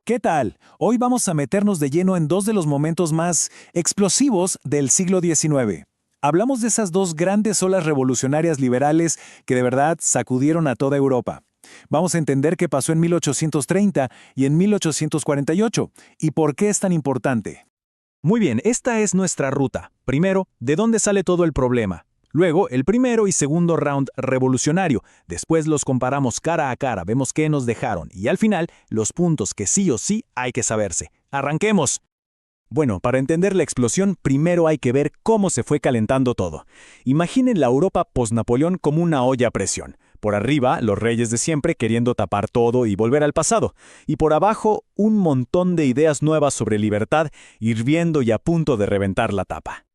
¿Qué tal? Hoy vamos a meternos de lleno en dos de los momentos más explosivos del siglo XIX. Hablamos de esas dos grandes olas revolucionarias liberales que de verdad sacudieron a toda Europa. Vamos a entender qué pasó en 1830 y en 1848 y por qué es tan importante. Muy bien, esta es nuestra ruta. Primero, ¿de dónde sale todo el problema? Luego, el primero y segundo round revolucionario. Después los comparamos cara a cara, vemos qué nos dejaron. Y al final, los puntos que sí o sí hay que saberse. ¡Arranquemos! Bueno, para entender la explosión, primero hay que ver cómo se fue calentando todo. Imaginen la Europa post-Napoleón como una olla a presión. Por arriba, los reyes de siempre queriendo tapar todo y volver al pasado. Y por abajo, un montón de ideas nuevas sobre libertad, hirviendo y a punto de reventar la tapa.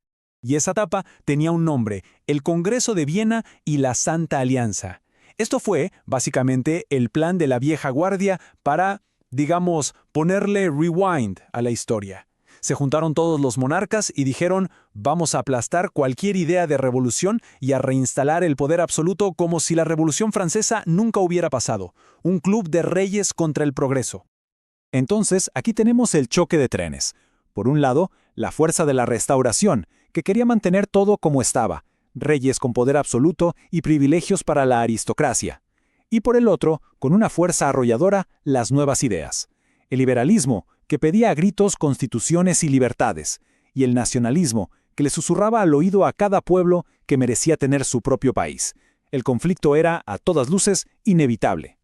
Y esa tapa tenía un nombre, el Congreso de Viena y la Santa Alianza. Esto fue, básicamente, el plan de la vieja guardia para, digamos, ponerle rewind a la historia. Se juntaron todos los monarcas y dijeron, vamos a aplastar cualquier idea de revolución y a reinstalar el poder absoluto como si la Revolución Francesa nunca hubiera pasado. Un club de reyes contra el progreso. Entonces, aquí tenemos el choque de trenes. Por un lado, la fuerza de la Restauración, que quería mantener todo como estaba, reyes con poder absoluto y privilegios para la aristocracia. Y por el otro, con una fuerza arrolladora, las nuevas ideas. El liberalismo, que pedía a gritos constituciones y libertades, y el nacionalismo, que le susurraba al oído a cada pueblo que merecía tener su propio país. El conflicto era, a todas luces, inevitable.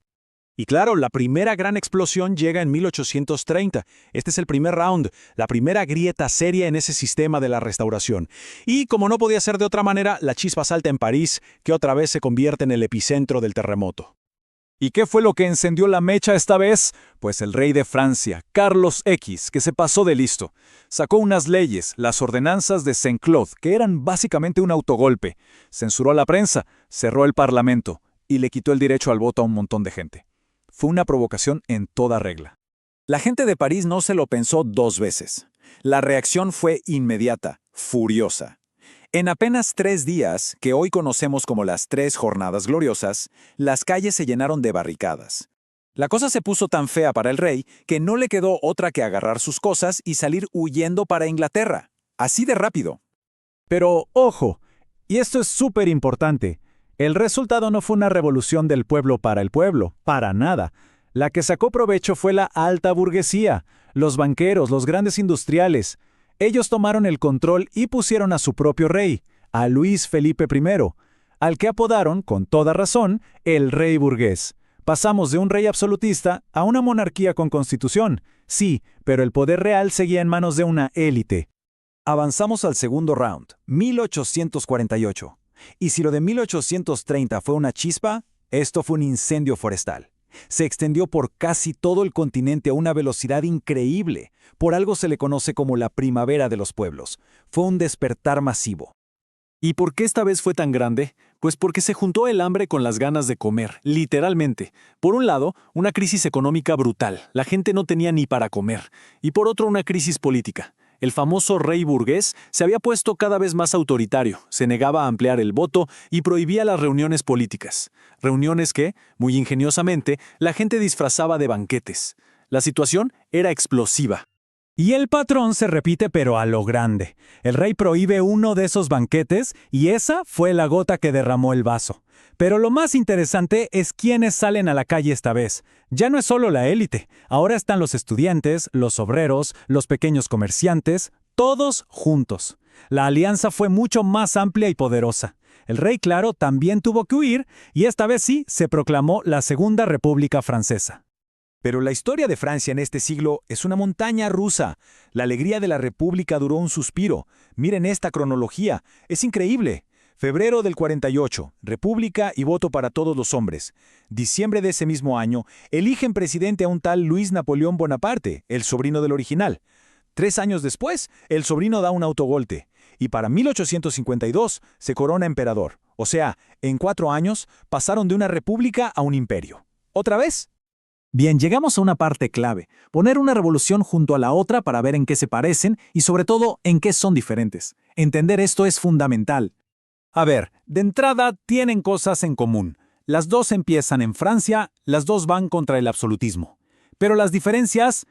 Y claro, la primera gran explosión llega en 1830. Este es el primer round, la primera grieta seria en ese sistema de la restauración. Y como no podía ser de otra manera, la chispa salta en París, que otra vez se convierte en el epicentro del terremoto. ¿Y qué fue lo que encendió la mecha esta vez? Pues el rey de Francia, Carlos X, que se pasó de listo. Sacó unas leyes, las ordenanzas de Saint-Cloud, que eran básicamente un autogolpe. Censuró a la prensa, cerró el parlamento y le quitó el derecho al voto a un montón de gente. Fue una provocación en toda regla. La gente de París no se lo pensó dos veces. La reacción fue inmediata, furiosa. En apenas 3 días, que hoy conocemos como las 3 Jornadas Gloriosas, las calles se llenaron de barricadas. La cosa se puso tan fea para el rey que no le quedó otra que agarrar sus cosas y salir huyendo para Inglaterra. Así de rápido. Pero, ojo, y esto es súper importante, el resultado no fue una revolución del pueblo, para nada. La que sacó provecho fue la alta burguesía, los banqueros, los grandes industriales. Ellos tomaron el control y pusieron a su propio rey, a Luis Felipe I, al que apodaron, con toda razón, el rey burgués. Pasamos de un rey absolutista a una monarquía con constitución, sí, pero el poder real seguía en manos de una élite. Avanzamos al segundo round, 1848. Y si lo de 1830 fue una chispa, esto fue un incendio forestal. Se extendió por casi todo el continente a una velocidad increíble. Por algo se le conoce como la primavera de los pueblos. Fue un despertar masivo. ¿Y por qué esta vez fue tan grande? Pues porque se juntó el hambre con las ganas de comer, literalmente. Por un lado, una crisis económica brutal. La gente no tenía ni para comer. Y por otro, una crisis política. El famoso rey burgués se había puesto cada vez más autoritario, se negaba a ampliar el voto y prohibía las reuniones políticas. Reuniones que, muy ingeniosamente, la gente disfrazaba de banquetes. La situación era explosiva. Y el patrón se repite pero a lo grande. El rey prohíbe uno de esos banquetes y esa fue la gota que derramó el vaso. Pero lo más interesante es quiénes salen a la calle esta vez. Ya no es solo la élite, ahora están los estudiantes, los obreros, los pequeños comerciantes, todos juntos. La alianza fue mucho más amplia y poderosa. El rey, claro, también tuvo que huir y esta vez sí se proclamó la Segunda República Francesa. Pero la historia de Francia en este siglo es una montaña rusa. La alegría de la República duró un suspiro. Miren esta cronología, es increíble. Febrero del 48, República y voto para todos los hombres. Diciembre de ese mismo año, eligen presidente a un tal Luis Napoleón Bonaparte, el sobrino del original. 3 años después, el sobrino da un autogolpe. Y para 1852 se corona emperador. O sea, en 4 años pasaron de una república a un imperio. ¿Otra vez? Bien, llegamos a una parte clave, poner una revolución junto a la otra para ver en qué se parecen y sobre todo en qué son diferentes. Entender esto es fundamental. A ver, de entrada tienen cosas en común. Las dos empiezan en Francia, las dos van contra el absolutismo. Pero las diferencias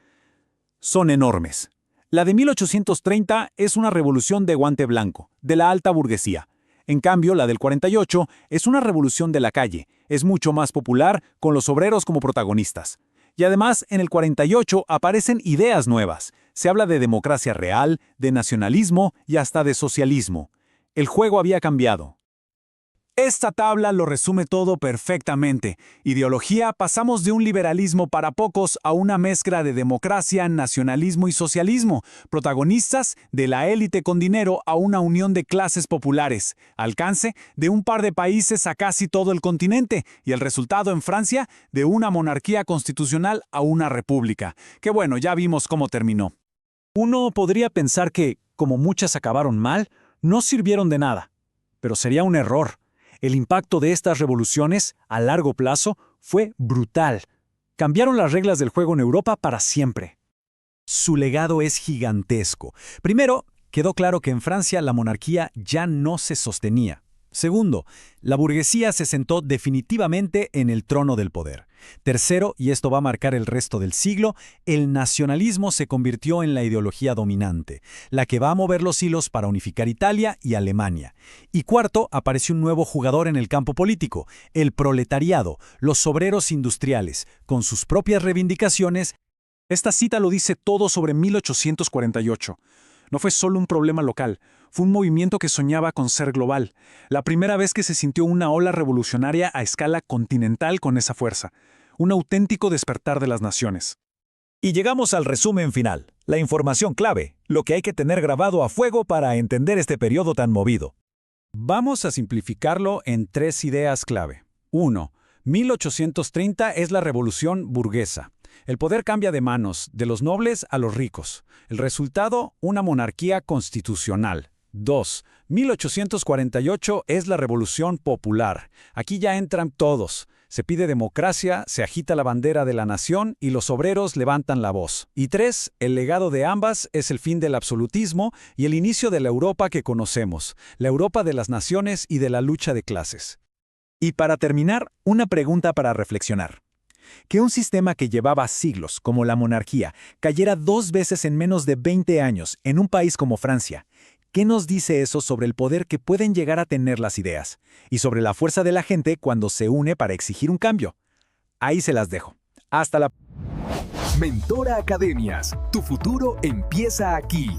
son enormes. La de 1830 es una revolución de guante blanco, de la alta burguesía. En cambio, la del 48 es una revolución de la calle, es mucho más popular, con los obreros como protagonistas. Y además, en el 48 aparecen ideas nuevas. Se habla de democracia real, de nacionalismo y hasta de socialismo. El juego había cambiado. Esta tabla lo resume todo perfectamente. Ideología, pasamos de un liberalismo para pocos a una mezcla de democracia, nacionalismo y socialismo. Protagonistas, de la élite con dinero a una unión de clases populares. Alcance, de un par de países a casi todo el continente. Y el resultado en Francia, de una monarquía constitucional a una república. Que bueno, ya vimos cómo terminó. Uno podría pensar que, como muchas acabaron mal, no sirvieron de nada. Pero sería un error. El impacto de estas revoluciones, a largo plazo, fue brutal. Cambiaron las reglas del juego en Europa para siempre. Su legado es gigantesco. Primero, quedó claro que en Francia la monarquía ya no se sostenía. Segundo, la burguesía se sentó definitivamente en el trono del poder. Tercero, y esto va a marcar el resto del siglo, el nacionalismo se convirtió en la ideología dominante, la que va a mover los hilos para unificar Italia y Alemania. Y cuarto, apareció un nuevo jugador en el campo político, el proletariado, los obreros industriales, con sus propias reivindicaciones. Esta cita lo dice todo sobre 1848. No fue solo un problema local, fue un movimiento que soñaba con ser global. La primera vez que se sintió una ola revolucionaria a escala continental con esa fuerza. Un auténtico despertar de las naciones. Y llegamos al resumen final, la información clave, lo que hay que tener grabado a fuego para entender este periodo tan movido. Vamos a simplificarlo en 3 ideas clave. 1. 1830 es la revolución burguesa. El poder cambia de manos, de los nobles a los ricos. El resultado, una monarquía constitucional. 2. 1848 es la revolución popular. Aquí ya entran todos. Se pide democracia, se agita la bandera de la nación y los obreros levantan la voz. Y 3. El legado de ambas es el fin del absolutismo y el inicio de la Europa que conocemos, la Europa de las naciones y de la lucha de clases. Y para terminar, una pregunta para reflexionar. Que un sistema que llevaba siglos, como la monarquía, cayera 2 veces en menos de 20 años en un país como Francia, ¿qué nos dice eso sobre el poder que pueden llegar a tener las ideas? Y sobre la fuerza de la gente cuando se une para exigir un cambio. Ahí se las dejo. Hasta la... Mentora Academias. Tu futuro empieza aquí.